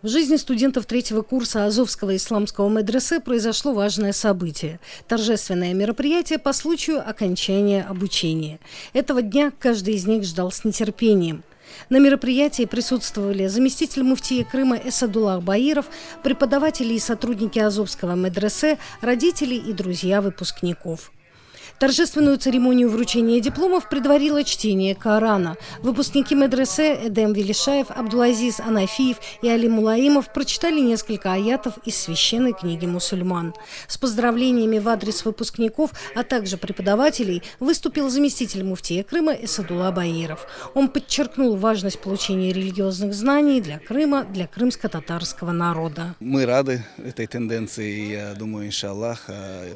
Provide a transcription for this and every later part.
В жизни студентов третьего курса Азовского исламского медресе произошло важное событие – торжественное мероприятие по случаю окончания обучения. Этого дня каждый из них ждал с нетерпением. На мероприятии присутствовали заместитель муфтия Крыма Эсадуллах Баиров, преподаватели и сотрудники Азовского медресе, родители и друзья выпускников. Торжественную церемонию вручения дипломов предварило чтение Корана. Выпускники медресе Эдем Велишаев, Абдулазиз Анафиев и Али Мулаимов прочитали несколько аятов из священной книги мусульман. С поздравлениями в адрес выпускников, а также преподавателей, выступил заместитель муфтия Крыма Эсадуллах Баиров. Он подчеркнул важность получения религиозных знаний для Крыма, для крымско-татарского народа. Мы рады этой тенденции, я думаю, иншаллах,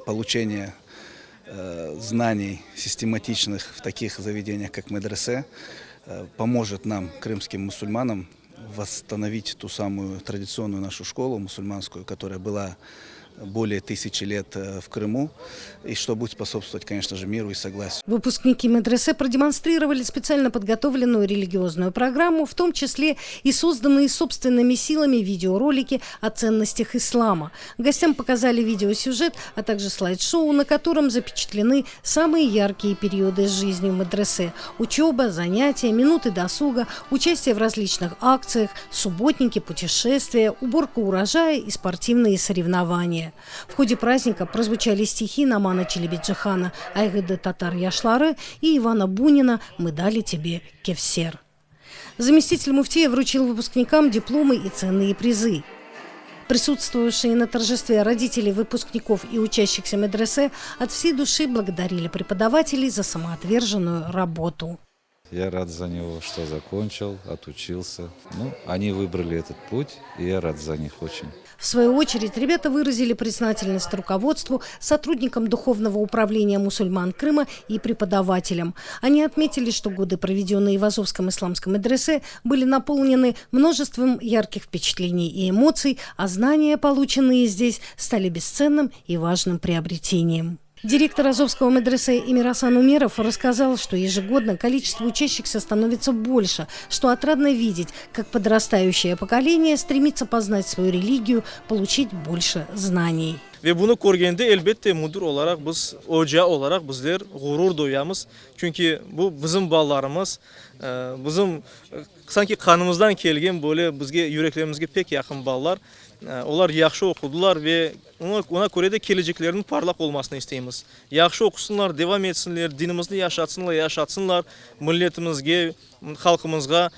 получение знаний систематичных в таких заведениях, как медресе, поможет нам, крымским мусульманам, восстановить ту самую традиционную нашу школу мусульманскую, которая была более 1000 лет в Крыму, и что будет способствовать, конечно же, миру и согласию. Выпускники медресе продемонстрировали специально подготовленную религиозную программу, в том числе и созданные собственными силами видеоролики о ценностях ислама. Гостям показали видеосюжет, а также слайд-шоу, на котором запечатлены самые яркие периоды жизни в медресе: учеба, занятия, минуты досуга, участие в различных акциях, субботники, путешествия, уборка урожая и спортивные соревнования. В ходе праздника прозвучали стихи Намана Челебеджихана «Айгыды татар яшлары» и Ивана Бунина «Мы дали тебе Кевсер». Заместитель муфтия вручил выпускникам дипломы и ценные призы. Присутствовавшие на торжестве родители выпускников и учащихся медресе от всей души благодарили преподавателей за самоотверженную работу. Я рад за него, что закончил, отучился. Они выбрали этот путь, и я рад за них очень. В свою очередь, ребята выразили признательность руководству, сотрудникам Духовного управления мусульман Крыма и преподавателям. Они отметили, что годы, проведенные в Азовском исламском медресе, были наполнены множеством ярких впечатлений и эмоций, а знания, полученные здесь, стали бесценным и важным приобретением. Директор Азовского медресе Эмир Асан Умеров рассказал, что ежегодно количество учащихся становится больше, что отрадно видеть, как подрастающее поколение стремится познать свою религию, получить больше знаний. Ve bunu görgende elbette müdür olarak biz, hoca olarak bizler gurur duyamız. Çünkü bu bizim ballarımız, bizim sanki kanımızdan kelgen böyle bizge yüreklerimizge pek yakın ballar. Onlar yaxşı okudular ve ona göre de geleceklerinin parlak olmasını isteyimiz. Yaxşı okusunlar, devam etsinler, dinimizni yaşatsınlar, milletimizge, halkımızga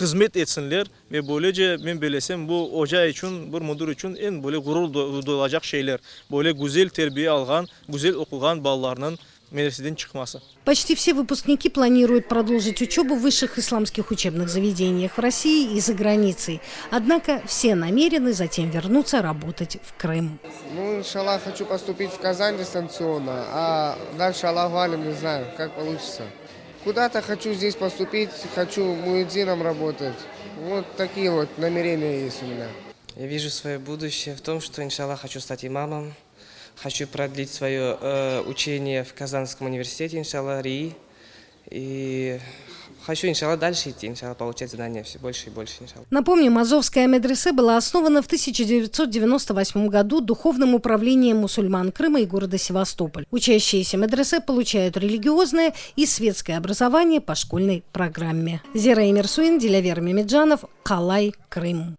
hizmet etsinler ve böylece ben belesem bu hoca için, bu müdür için en böyle gurur duyulacak şeyler. Böyle güzel terbiye algan, güzel okugan ballarının медреседен çıkması. Почти все выпускники планируют продолжить учебу в высших исламских учебных заведениях в России и за границей. Однако все намерены затем вернуться работать в Крым. Иншаллах, хочу поступить в Казань дистанционно, а дальше Аллаху алям, не знаю, как получится. Куда-то хочу здесь поступить, хочу муэдзином работать. Вот такие вот намерения есть у меня. Я вижу свое будущее в том, что, иншаллах, хочу стать имамом. Хочу продлить свое учение в Казанском университете, иншаллах, РИИ. И хочу, иншаллах, дальше идти, иншаллах, получать знания все больше и больше, иншаллах. Напомним, Азовская медресе была основана в 1998 году Духовным управлением мусульман Крыма и города Севастополь. Учащиеся медресе получают религиозное и светское образование по школьной программе. Зера Эмирсуин, Дилявер Мемеджанов, Калай, Крым.